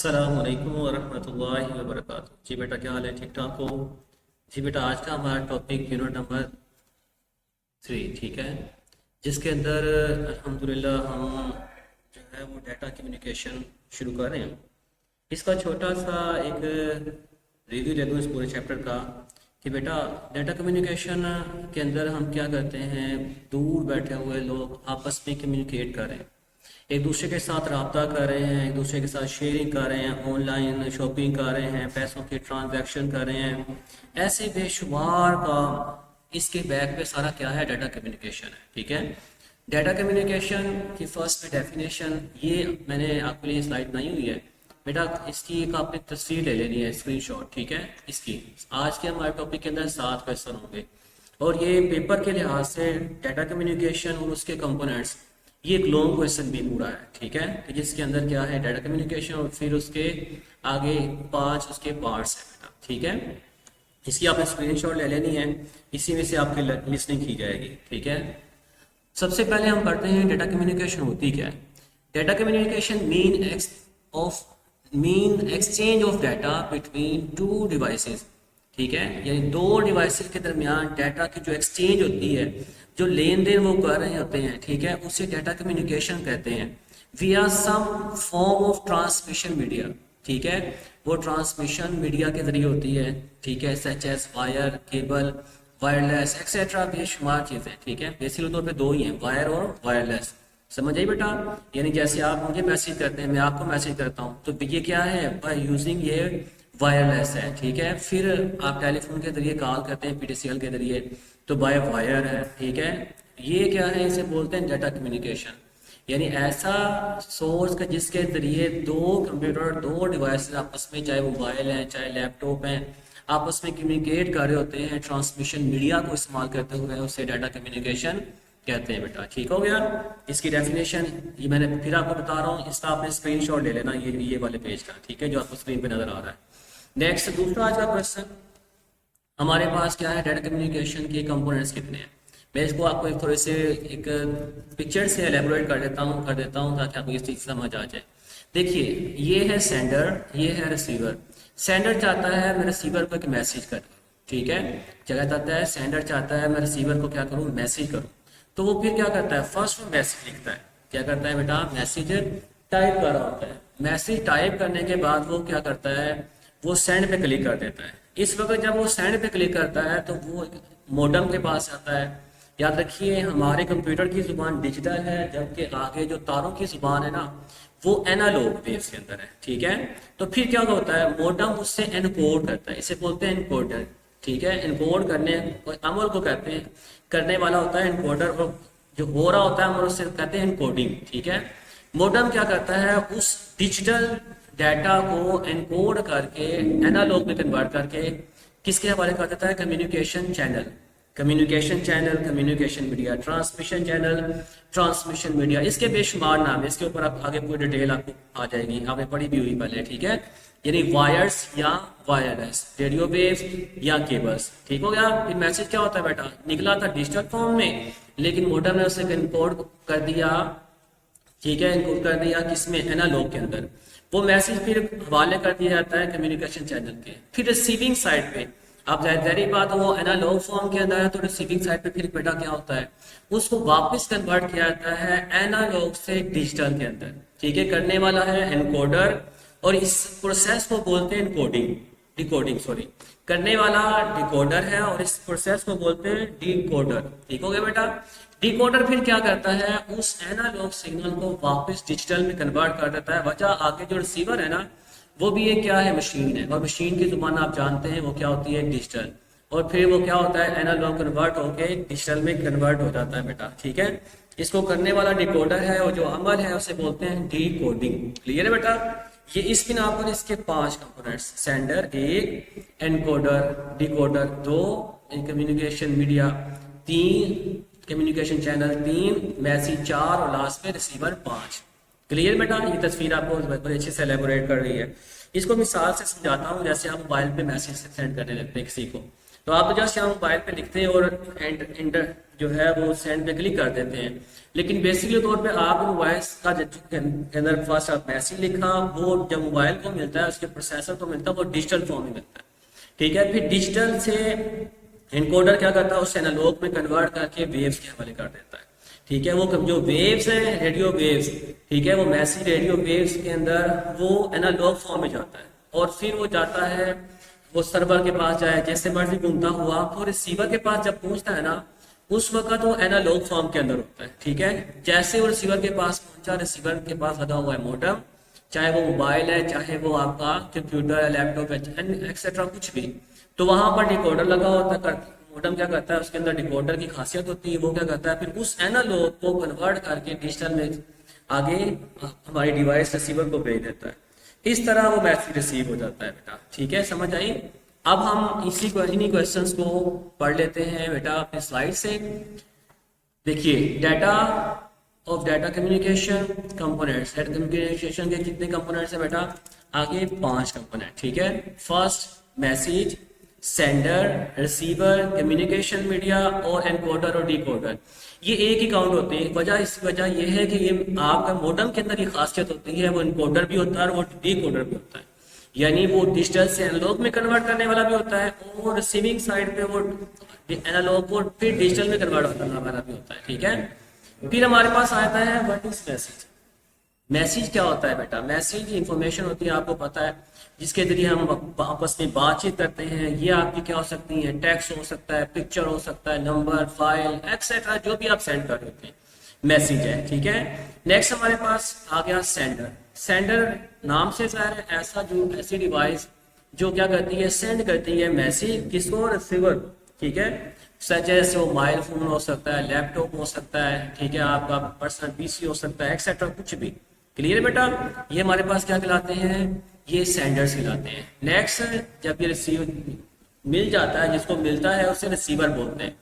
अस्सलामुअलैकुम वरहमतुल्लाहि वबरकातुहू। जी बेटा, क्या हाल है? ठीक ठाक हो? जी बेटा, आज का हमारा टॉपिक यूनिट नंबर 3, ठीक है, जिसके अंदर अल्हम्दुलिल्लाह हम जो है वो डाटा कम्युनिकेशन शुरू कर रहे हैं। इसका छोटा सा एक रिव्यू ले लूँ इस पूरे चैप्टर का कि बेटा डाटा कम्युनिकेशन के अंदर हम क्या करते हैं। दूर बैठे हुए लोग आपस में कम्युनिकेट कर रहे हैं, एक दूसरे के साथ रब्ता कर रहे हैं, एक दूसरे के साथ शेयरिंग कर रहे हैं, ऑनलाइन शॉपिंग कर रहे हैं, पैसों के ट्रांजैक्शन कर रहे हैं। ऐसे बेशुमार का इसके बैक पे सारा क्या है? डाटा कम्युनिकेशन है। ठीक है, डाटा कम्युनिकेशन की फर्स्ट में डेफिनेशन ये मैंने आपके लिए स्लाइड बनाई हुई है बेटा। इसकी एक आपने तस्वीर ले लेनी है, स्क्रीनशॉट। ठीक है, इसकी आज के हमारे टॉपिक के अंदर 7 क्वेश्चन होंगे और ये पेपर के लिहाज से डाटा कम्युनिकेशन और उसके कंपोनेंट्स ये एक लॉन्ग क्वेश्चन भी पूरा है। ठीक है, तो जिसके अंदर क्या है? डाटा कम्युनिकेशन और फिर उसके आगे 5 उसके पार्ट्स है बेटा। ठीक है, इसकी आपने स्क्रीनशॉट ले लेनी है, इसी में से आपकी लिसनिंग की जाएगी। ठीक है, सबसे पहले हम पढ़ते हैं डाटा कम्युनिकेशन होती क्या है। Data communication mean exchange of data between two devices. ठीक है, यानी दो डिवाइसेस के दरमियान डाटा की जो एक्सचेंज होती है, जो लेन देन वो कर रहे होते हैं, ठीक है, उसे डाटा कम्युनिकेशन कहते हैं। Via some form of transmission media. ठीक है, वो ट्रांसमिशन मीडिया के जरिए होती है। ठीक है, such as wire, cable, wireless etcetera, बेशुमार चीज़ें। ठीक है, बेसिकली तौर पे दो ही हैं, वायर और वायरलेस। समझ आई बेटा? यानी जैसे आप मुझे मैसेज करते हैं, मैं आपको मैसेज करता हूँ, तो ये क्या है? बाय यूजिंग ये वायरलेस है। ठीक है, फिर आप टेलीफोन के जरिए कॉल करते हैं पीटीसीएल के जरिए, तो बाय वायर है। ठीक है, ये क्या है? इसे बोलते हैं डाटा कम्युनिकेशन। यानी ऐसा सोर्स का जिसके जरिए दो कंप्यूटर, दो डिवाइस आपस में, चाहे मोबाइल हैं चाहे लैपटॉप हैं, आपस में कम्युनिकेट कर रहे होते हैं ट्रांसमिशन मीडिया को इस्तेमाल करते हुए, उसे डाटा कम्युनिकेशन कहते हैं बेटा। ठीक हो गया? इसकी डेफिनेशन ये मैंने फिर आपको बता रहा हूँ, इसका आपने स्क्रीनशॉट ले लेना ये वाले पेज का। ठीक है, जो आपको स्क्रीन पे नजर आ रहा है। नेक्स्ट, दूसरा आज का क्वेश्चन हमारे पास क्या है? डाटा कम्युनिकेशन के कंपोनेंट्स कितने हैं? मैं इसको आपको एक थोड़े से एक पिक्चर से एलेबोरेट कर देता हूँ ताकि आपको इस चीज़ समझ आ जाए। देखिए, ये है सेंडर, ये है रिसीवर। सेंडर चाहता है मैं रिसीवर को एक मैसेज करूँ। ठीक है, जगह चाहता है, सेंडर चाहता है मैं रिसीवर को क्या करूँ? मैसेज करूँ। तो वो फिर क्या करता है? फर्स्ट में मैसेज लिखता है। क्या करता है बेटा? मैसेज टाइप कर रहा होता है। मैसेज टाइप करने के बाद वो क्या करता है? वो सेंड पे क्लिक कर देता है। इस वक्त जब वो सेंड पे क्लिक करता है तो वो मोडम के पास आता है। याद रखिए, हमारे कंप्यूटर की जुबान डिजिटल है, जबकि आगे जो तारों की जुबान है ना, वो एनालॉग वेव्स के अंदर है। ठीक है, तो फिर क्या होता है? मोडम उससे एनकोड करता है, इसे बोलते हैं एनकोडर। ठीक है, एनकोड करने अमल को कहते हैं, करने वाला होता है एनकोडर, और जो हो रहा होता है हम उससे कहते हैं एनकोडिंग। ठीक है, मोडम क्या करता है? उस डिजिटल डाटा को एनकोड करके एनालॉग में कन्वर्ट करके किसके हवाले कर देता है? Communication channel. Communication channel, communication media, transmission channel, transmission media, इसके बेशुमार नाम है। इसके ऊपर आप आगे पूरी डिटेल आपको आ जाएगी, आपने पढ़ी भी हुई पहले। ठीक है, यानी वायर्स या वायरलेस, रेडियो वेव्स या केबल्स। ठीक हो गया? फिर मैसेज क्या होता है बेटा? निकला था डिजिटल फॉर्म में, लेकिन मोडम ने उसे एनकोड कर दिया। ठीक है, इनको कर दिया किसमें? एनालॉग के अंदर। वो मैसेज फिर हवाले कर दिया जाता है कम्युनिकेशन चैनल के। फिर रिसीविंग साइड पे, अब जाहिर बात, वो एनालॉग फॉर्म के अंदर है, तो रिसीविंग साइड पे फिर बेटा क्या होता है? उसको वापस कन्वर्ट किया जाता है एनालॉग से डिजिटल के अंदर। ठीक है, करने वाला है एनकोडर, और इस प्रोसेस को बोलते हैं एनकोडिंग, डिकोडिंग सॉरी। करने वाला डिकोडर है और इस प्रोसेस को बोलते हैं डिकोडर। ठीक हो गया बेटा? डिकोडर फिर क्या करता है? उस एनालॉग सिग्नल को वापस डिजिटल में कन्वर्ट कर देता है। वजह आगे जो रिसीवर है ना, वो भी एक क्या है? मशीन है, और मशीन की जुबान आप जानते हैं वो क्या होती है? डिजिटल। और फिर वो क्या होता है? एनालॉग कन्वर्ट होके डिजिटल में कन्वर्ट हो जाता है बेटा। ठीक है, इसको करने वाला डिकोडर है, और जो अमल है उसे बोलते हैं डिकोडिंग। क्लियर है बेटा? ये इस बिना पर इसके 5 components, sender 1, encoder, decoder 2, communication media 3, communication channel 3, message 4 और लास्ट में रिसीवर 5। क्लियर बेटा? ये तस्वीर आपको बड़े अच्छे से एलेबोरेट कर रही है। इसको मिसाल से समझाता हूँ, जैसे आप मोबाइल पे मैसेज सेंड करने लगते हैं किसी को, तो आप तो जस्ट यहाँ मोबाइल पे लिखते हैं और एंटर जो है वो सेंड पे क्लिक कर देते हैं, लेकिन बेसिकली तौर पे आप मोबाइल का के अंदर फर्स्ट आप मैसेज लिखा, वो जब मोबाइल को मिलता है उसके प्रोसेसर को मिलता है वो डिजिटल फॉर्म में मिलता है, ठीक है। फिर डिजिटल से इनकोडर क्या करता है, उसे एनालॉग में कन्वर्ट करके वेव्स के हवाले कर देता है, ठीक है। वो जो वेव्स हैं रेडियो वेव्स, ठीक है, वो मैसेज रेडियो वेव्स के अंदर वो एनालॉग फॉर्म में जाता है और फिर वो जाता है वो सर्वर के पास जाए जैसे मर्जी घूमता हुआ, तो रिसीवर के पास जब पहुंचता है ना उस वक्त वो एनालॉग फॉर्म के अंदर होता है, ठीक है। जैसे वो रिसीवर के पास पहुंचा, रिसीवर के पास लगा हुआ है मोडेम, चाहे वो मोबाइल है चाहे वो आपका कंप्यूटर है लैपटॉप है एक्सेट्रा कुछ भी, तो वहां पर डिकोडर लगा होता है। मोडेम क्या करता है, उसके अंदर डिकोडर की खासियत होती है, वो क्या करता है फिर उस एनालॉग को कन्वर्ट करके डिजिटल में आगे हमारी डिवाइस रिसीवर को भेज देता है। इस तरह वो मैसेज रिसीव हो जाता है बेटा, ठीक है, समझ आई। अब हम इन्हीं क्वेश्चंस को पढ़ लेते हैं बेटा अपने स्लाइड से। देखिए data of data communication components, data communication के कितने कंपोनेंट्स हैं बेटा, आगे 5 कंपोनेंट, ठीक है। First message, sender, receiver, communication media और एनकोडर और डिकोडर, ये एक ही काउंट होते हैं। इसकी वजह यह है कि ये आपका मोडेम के अंदर ये खासियत होती है, वो एनकोडर भी होता है और वो डिकोडर भी होता है, यानी वो डिजिटल से एनालॉग में कन्वर्ट करने वाला भी होता है और रिसीविंग साइड पे वो एनालॉग को फिर डिजिटल में कन्वर्ट करने वाला भी होता है, ठीक है। फिर हमारे पास आता है व्हाट इज मैसेज। मैसेज क्या होता है बेटा, मैसेज इंफॉर्मेशन होती है, आपको पता है, जिसके जरिए हम आपस में बातचीत करते हैं। ये आपकी क्या हो सकती है, टेक्स्ट हो सकता है, पिक्चर हो सकता है, नंबर, फाइल एक्सेट्रा, जो भी आप सेंड कर देते हैं मैसेज है, ठीक है। नेक्स्ट हमारे पास आ गया सेंडर। सेंडर नाम से जाहिर है ऐसी डिवाइस जो क्या करती है, सेंड करती है मैसेज किसको, रिसीवर, ठीक है। जैसे वो मोबाइल फोन हो सकता है, लैपटॉप हो सकता है, ठीक है, आपका पर्सनल पीसी हो सकता है एक्सेट्रा, कुछ भी। क्लियर है बेटा, ये हमारे पास क्या कहलाते हैं, ये सेंडर्स कहलाते हैं। नेक्स्ट जब ये रिसीव मिल जाता है, जिसको मिलता है उसे रिसीवर बोलते हैं।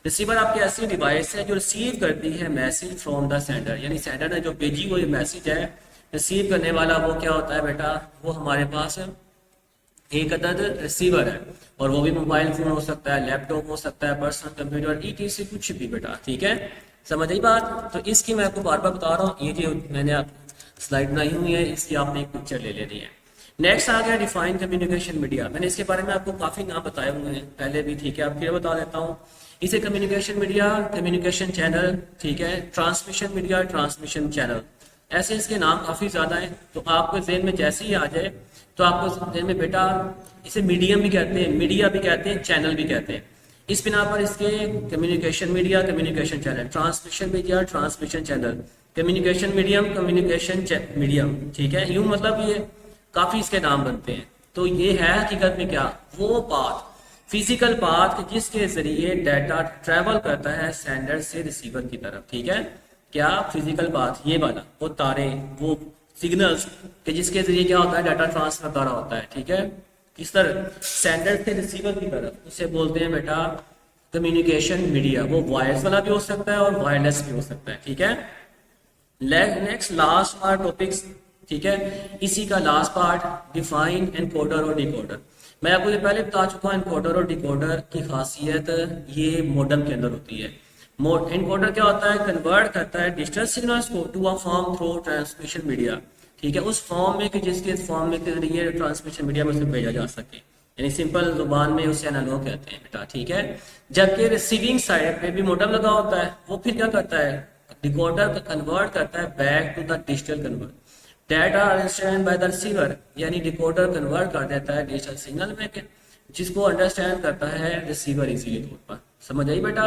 रिसीवर आपकी ऐसी डिवाइस है जो रिसीव करती है मैसेज फ्रॉम द सेंडर, यानी सेंडर ने जो भेजी हुई मैसेज है, रिसीव करने वाला वो क्या होता है बेटा, वो हमारे पास एक अदद रिसीवर है, और वो भी मोबाइल फोन हो सकता है, लैपटॉप हो सकता है, पर्सनल कंप्यूटर, ईटीसी कुछ भी बेटा, ठीक है, समझ आई बात। तो इसकी मैं आपको बार बार बता रहा हूँ, ये जो मैंने आप स्लाइड बनाई हुई है इसकी आपने एक पिक्चर ले लेनी है। नेक्स्ट आ गया डिफाइन कम्युनिकेशन मीडिया। मैंने इसके बारे में आपको काफी नाम बताए हुए हैं पहले भी, ठीक है, आप फिर बता देता हूँ। इसे कम्युनिकेशन मीडिया, कम्युनिकेशन चैनल, ठीक है, ट्रांसमिशन मीडिया, ट्रांसमिशन चैनल, ऐसे इसके नाम काफी ज्यादा है। तो आपको जेहन में जैसे ही आ जाए तो आपको जेहन में बेटा इसे मीडियम भी कहते हैं, मीडिया भी कहते हैं, चैनल भी कहते हैं। इस बिना पर इसके communication media, communication channel, transmission media, transmission channel, communication medium, communication medium, ठीक है। यूं मतलब ये काफी इसके नाम बनते हैं। तो ये है हकीकत में क्या, वो पाथ, फिजिकल पाथ जिसके जरिए डाटा ट्रेवल करता है सेंडर से रिसीवर की तरफ, ठीक है। क्या फिजिकल पाथ, ये वाला, वो तारे, वो सिग्नल्स के जिसके जरिए क्या होता है डाटा ट्रांसफर कर रहा होता है, ठीक है, किस तरह, सेंडर से रिसीवर की तरफ, उसे बोलते हैं बेटा कम्युनिकेशन मीडिया। वो वायर्स वाला भी हो सकता है और वायरलेस भी हो सकता है, ठीक है। नेक्स्ट लास्ट पार्ट टॉपिक्स, ठीक है, इसी का लास्ट पार्ट डिफाइन एनकोडर और डिकोडर। मैं आपको ये पहले बता चुका हूं, एनकोडर और डिकोडर की खासियत ये मोडेम के अंदर होती है। एनकोडर क्या होता है, कन्वर्ट करता है डिजिटल सिग्नल्स को to a form through transmission media, ठीक है, उस फॉर्म में कि जिसके फॉर्म में के जरिए ट्रांसमिशन मीडिया में उसे भेजा जा सके, यानी सिंपल जुबान में उसे एनालॉग कहते हैं बेटा, ठीक है। जबकि रिसीविंग साइड पे भी मोडेम लगा होता है, वो फिर क्या करता है, डिकोडर को कन्वर्ट करता है back to the digital convert data understand by the receiver, यानी डिकोडर कन्वर्ट कर देता है डिजिटल सिग्नल में के, जिसको अंडरस्टैंड करता है रिसीवर इजीली तौर पर। समझ आई बेटा।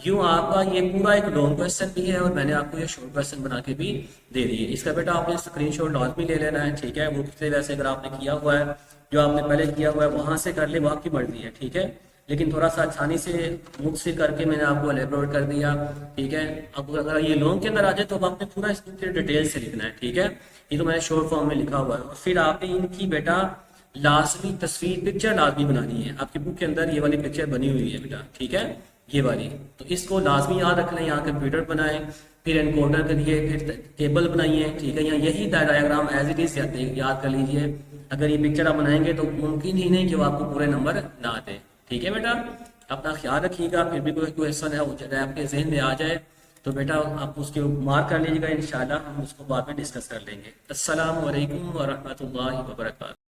यूं आपका ये पूरा एक लॉन्ग क्वेश्चन भी है और मैंने आपको ये शॉर्ट क्वेश्चन बना के भी दे दी है। इसका बेटा आपने स्क्रीनशॉट लाजमी ले लेना है, ठीक है। वो पिछले वैसे अगर आपने किया हुआ है, जो आपने पहले किया हुआ है वहां से कर ले, वो आपकी मर्जी है, ठीक है, लेकिन थोड़ा सा आसानी से मुझसे करके मैंने आपको एलेबोरेट कर दिया, ठीक है। अब अगर ये लॉन्ग के अंदर आ जाए तो अब आपने पूरा इसको डिटेल से लिखना है, ठीक है। ये तो मैंने शॉर्ट फॉर्म में लिखा हुआ है। और फिर आपने इनकी बेटा लाजमी तस्वीर, पिक्चर लाजमी बनानी है। आपकी बुक के अंदर ये वाली पिक्चर बनी हुई है बेटा, ठीक है, ये वाली, तो इसको लाजमी याद रख लें। यहाँ कंप्यूटर बनाए, फिर एनकोडर करिए, फिर टेबल बनाइए, ठीक है। यहाँ यही डायग्राम एज इट इज याद कर लीजिए। अगर ये पिक्चर आप बनाएंगे तो मुमकिन ही नहीं कि वो आपको पूरे नंबर ना दे, ठीक है बेटा, अपना ख्याल रखिएगा। फिर भी कोई क्वेश्चन है वो आपके जहन में आ जाए तो बेटा आप उसके मार्क कर लीजिएगा, इंशाल्लाह हम उसको बाद में डिस्कस कर लेंगे। अस्सलाम वालेकुम व रहमतुल्लाहि व बरकातहू।